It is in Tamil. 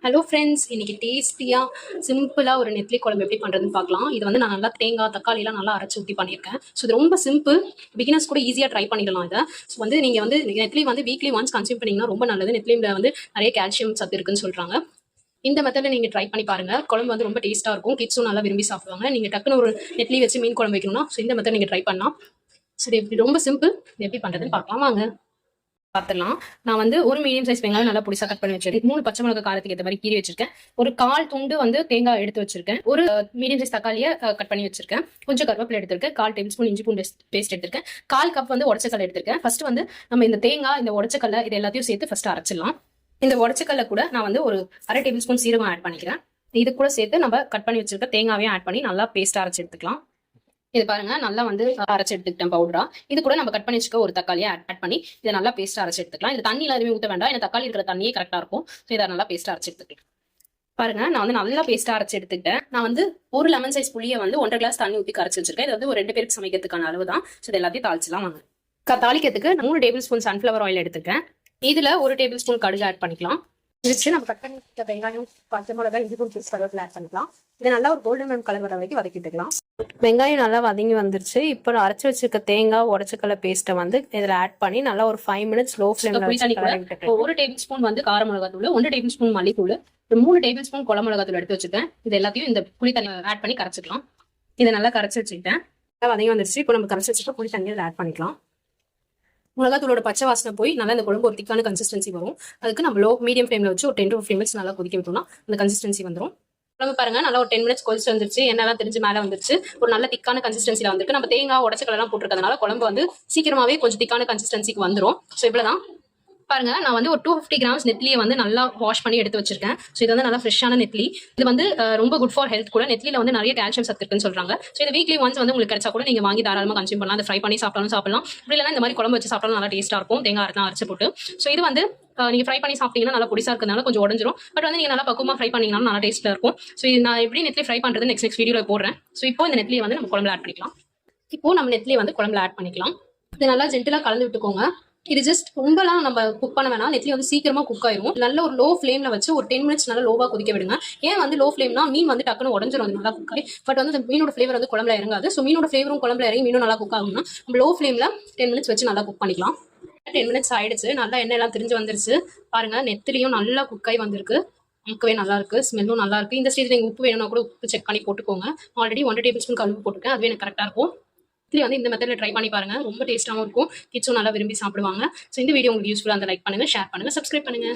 ஹலோ ஃப்ரெண்ட்ஸ், இன்னைக்கு டேஸ்டியாக சிம்பிளாக ஒரு நெத்திலி குழம்பு எப்படி பண்ணுறதுன்னு பார்க்கலாம். இது வந்து நான் நல்லா தேங்காய் தக்காளிலாம் நல்லா அரைச்சி ஊற்றி பண்ணியிருக்கேன். ஸோ இது ரொம்ப சிம்பிள், பிகினர்ஸ் கூட ஈஸியாக ட்ரை பண்ணிடலாம். இதை ஸோ வந்து நீங்கள் வந்து நெத்திலி வந்து வீக்லி ஒன்ஸ் கன்சியூம் பண்ணிங்கன்னா ரொம்ப நல்லது. நெத்திலியில் வந்து நிறைய கால்சியம் சத்து இருக்குன்னு சொல்கிறாங்க. இந்த மெத்தடில் நீங்கள் ட்ரை பண்ணி பாருங்கள். குழம்பு வந்து ரொம்ப டேஸ்ட்டாக இருக்கும். கிட்ஸும் நல்லா விரும்பி சாப்பிடுவாங்க. நீங்கள் டக்குன்னு ஒரு நெத்திலி வச்சு மீன் குழம்பு வைக்கணும்னா ஸோ இந்த மெத்தட் நீங்கள் ட்ரை பண்ணலாம். ஸோ இது ரொம்ப சிம்பிள். இது எப்படி பண்ணுறதுன்னு பார்க்கலாம் வாங்க. பார்த்துலாம். நான் வந்து ஒரு மீடியம் சைஸ் வெங்காயம் நல்லா பொடிசா கட் பண்ணி வச்சிருக்கேன். 3 பச்சை மிளகாய் காரத்துக்கு ஏற்ற மாதிரி கீறி வச்சிருக்கேன். ஒரு 1/4 துண்டு வந்து தேங்காய் எடுத்து வச்சிருக்கேன். ஒரு மீடியம் சைஸ் தக்காளியை கட் பண்ணி வச்சிருக்கேன். கொஞ்சம் கருவேப்பிலை எடுத்திருக்கேன். 1/4 டேபிள் ஸ்பூன் இஞ்சி பூண்டு பேஸ்ட் எடுத்திருக்கேன். 1/4 கப் வந்து உடச்சக்கல்ல எடுத்திருக்கேன். ஃபர்ஸ்ட் வந்து நம்ம இந்த தேங்காய், இந்த உடச்சக்கல்ல இது எல்லாத்தையும் சேர்த்து ஃபர்ஸ்ட் அரைச்சிடலாம். இந்த உடச்சக்கல்ல கூட நான் வந்து ஒரு 1/2 டேபிள் ஸ்பூன் சீரகம் ஆட் பண்ணிக்கிறேன். இது கூட சேர்த்து நம்ம கட் பண்ணி வச்சிருக்க தேங்காவையும் ஆட் பண்ணி நல்லா பேஸ்ட் அரைச்சி எடுத்துக்கலாம். இது பாருங்க, நல்லா வந்து அரைச்சி எடுத்துக்கிட்டேன் பவுடரா. இது கூட நம்ம கட் பண்ணி வச்சுக்க ஒரு தக்காளியை ஆட் பண்ணி இதை நல்லா பேஸ்ட் அரைச்சி எடுத்துக்கலாம். இது தண்ணியில எதுவுமே ஊற்ற வேண்டாம். இந்த தக்காளி இருக்கிற தண்ணியே கரெக்டா இருக்கும். ஸோ இதை நல்லா பேஸ்ட் அரைச்சி எடுத்துக்கலாம். பாருங்க, நான் வந்து நல்லா பேஸ்டா அரைச்சி எடுத்துக்கிட்டேன். நான் வந்து ஒரு லெமன் சைஸ் புளியை வந்து 1.5 கிளாஸ் தண்ணி ஊற்றி கரைச்சி வச்சிருக்கேன். இது வந்து ஒரு 2 பேருக்கு சமைக்கிறதுக்கான அளவு தான். ஸோ இது எல்லாத்தையும் தாளிச்சுலாம் வாங்க. தாளிக்கிறதுக்கு 3 டேபிள் ஸ்பூன் சன்ஃபிளவர் ஆயில் எடுத்துக்கேன். இதுல 1 டேபிள் ஸ்பூன் கடுகு ஆட் பண்ணிக்கலாம். வச்சு நம்ம கட் பண்ணி வெங்காயம், பச்சை மிளகாய், இஞ்சி பூண்டு பேஸ்ட் கருவேப்பிலை ஆட் பண்ணிக்கலாம். இதை நல்லா ஒரு கோல்டன் ப்ரௌன் கலர் வர வரைக்கும் வதக்கிட்டுக்கலாம். வெங்காயம் நல்லா வதங்கி வந்துருச்சு. இப்போ அரைச்சி வச்சிருக்க தேங்காய் உடச்சக்கல்ல பேஸ்ட்டை வந்து இதில் ஆட் பண்ணி நல்லா ஒரு 5 மினிட்ஸ் லோ ஃப்ளேம்ல வச்சு 1 டேபிள் ஸ்பூன் வந்து கார மிளகாத்தூள், 1 டேபிள் ஸ்பூன் மல்லித்தூள், 3 டேபிள் ஸ்பூன் குழம்பு மிளகாத்தூள் எடுத்து வச்சுட்டேன். இது எல்லாத்தையும் இந்த புளி தண்ணி ஆட் பண்ணி கரைச்சிக்கலாம். இதை நல்லா கரைச்சி வச்சுக்கிட்டேன். நல்லா வதங்கி வந்துருச்சு. இப்போ நம்ம கரைச்சி வச்சுட்டு புளி தண்ணி இதில் ஆட் பண்ணிக்கலாம். மிளகாத்தூளோட பச்சை வாசனை போய் நல்லா இந்த குழம்பு ஒரு திக்கான கன்சிஸ்டன்சி வரும். அதுக்கு நம்ம மீடியம் ஃப்ளேம்ல வச்சு ஒரு 10 to 15 மினிட்ஸ் நல்லா கொதிக்க விட்டோம்னா அந்த கன்சிஸ்டன்சி வந்துடும். குழம்பு பாருங்க, நல்லா ஒரு 10 மினிட்ஸ் கொதிச்சு வந்துருச்சு. எண்ணெல்லாம் தெரிஞ்சு மேலே வந்துருச்சு. ஒரு நல்ல திக்கான கன்சிஸ்டன்சில வந்துருக்கு. நம்ம தேங்காய் உடச்சக்கல்லாம் போட்டிருக்கிறதுனால குழம்பு வந்து சீக்கிரமாவே கொஞ்சம் திக்கான கன்சிஸ்டன்சிக்கு வந்துடும். ஸோ இவ்வளவுதான். பாருங்க, நான் வந்து ஒரு 250 கிராம்ஸ் நெத்திலியை வந்து நல்லா வாஷ் பண்ணி எடுத்து வச்சிருக்கேன். ஸோ இது வந்து நல்லா ஃப்ரெஷ்ஷான நெத்திலி. இது வந்து ரொம்ப குட் ஃபார் ஹெல்த் கூட. நெத்திலியில் வந்து நிறைய கால்சியம் சத்து இருக்குன்னு சொல்றாங்க. ஸோ இது வீக்லி ஒன்ஸ் வந்து உங்களுக்கு கிடைச்சா கூட நீங்க வாங்கி தாராளமாக கன்சியூம் பண்ணலாம். அதை ஃப்ரை பண்ணி சாப்பிட்டாலும் சாப்பிடலாம். அப்படி இல்லைன்னா இந்த மாதிரி குழம்பு வச்சு சாப்பிட்டாலும் நல்லா டேஸ்டா இருக்கும். தேங்காய் அரைலாம் அரைச்சு போட்டு. ஸோ இது வந்து நீங்க ஃப்ரை பண்ணி சாப்பிட்டீங்கன்னா நல்லா பொடிசா இருக்கிறதுனால கொஞ்சம் உடஞ்சிரும். பட் வந்து நீங்க நல்லா பக்குவமா ஃப்ரை பண்ணீங்கன்னா நல்லா டேஸ்ட்ல இருக்கும். ஸோ இது நான் எப்படி நெத்திலி ஃப்ரை பண்றது நெக்ஸ்ட் வீடியோல போடுறேன். ஸோ இப்போ இந்த நெத்திலியை வந்து நம்ம குழம்புல ஆட் பண்ணிக்கலாம். இப்போ நம்ம நெத்திலியை வந்து குழம்புல ஆட் பண்ணிக்கலாம். இது நல்லா ஜென்டிலா கலந்து விட்டுக்கோங்க. இது ஜஸ்ட் ரொம்பலாம் நம்ம குக் பண்ண வேணாம். நெத்திலி வந்து சீக்கிரமா குக் ஆயிரும். நல்ல ஒரு லோ ஃப்ளேம்ல வச்சு ஒரு 10 மினிட்ஸ் நல்லா லோவா கொதிக்க விடுங்க. ஏன் வந்து லோ ஃப்ளேம்னா மீன் வந்து டக்குன்னு உடஞ்சிரும். அது நல்லா குக் ஆகி. பட் வந்து அந்த மீனோட ஃப்ளேவர் வந்து குழம்புல இறங்காது. ஸோ மீனோட ஃப்ளேவரும் குழம்புல இறங்கி மீனும் நல்லா குக் ஆகும்னா நம்ம லோ ஃப்ளேம்ல 10 மினிட்ஸ் வச்சு நல்லா குக் பண்ணிக்கலாம். 10 மினிட்ஸ் ஆயிடுச்சு. நல்லா எண்ணெய் எல்லாம் திரிஞ்சு வந்துருச்சு. பாருங்க, நெத்திலியும் நல்லா குக் ஆகி வந்திருக்கு. நமக்கவே நல்லா இருக்கு. ஸ்மெல்லும் நல்லா இருக்கு. இந்த ஸ்டேஜ்ல நீங்க உப்பு வேணும்னா கூட உப்பு செக் பண்ணி போட்டுக்கோங்க. ஆல்ரெடி 1 டேபிள் ஸ்பூன் கழுவு போட்டுருக்கேன். அதுவே எனக்கு கரெக்டா இருக்கும். இது வந்து இந்த மெத்தட்ல ட்ரை பண்ணி பாருங்க. ரொம்ப டேஸ்டாவும் இருக்கும். கிட்ஸும் நல்லா விரும்பி சாப்பிடுவாங்க. ஸோ இந்த வீடியோ உங்களுக்கு யூஸ்ஃபுல்லா இருந்தா லைக் பண்ணுங்க, ஷேர் பண்ணுங்க, சப்ஸ்கிரைப் பண்ணுங்க.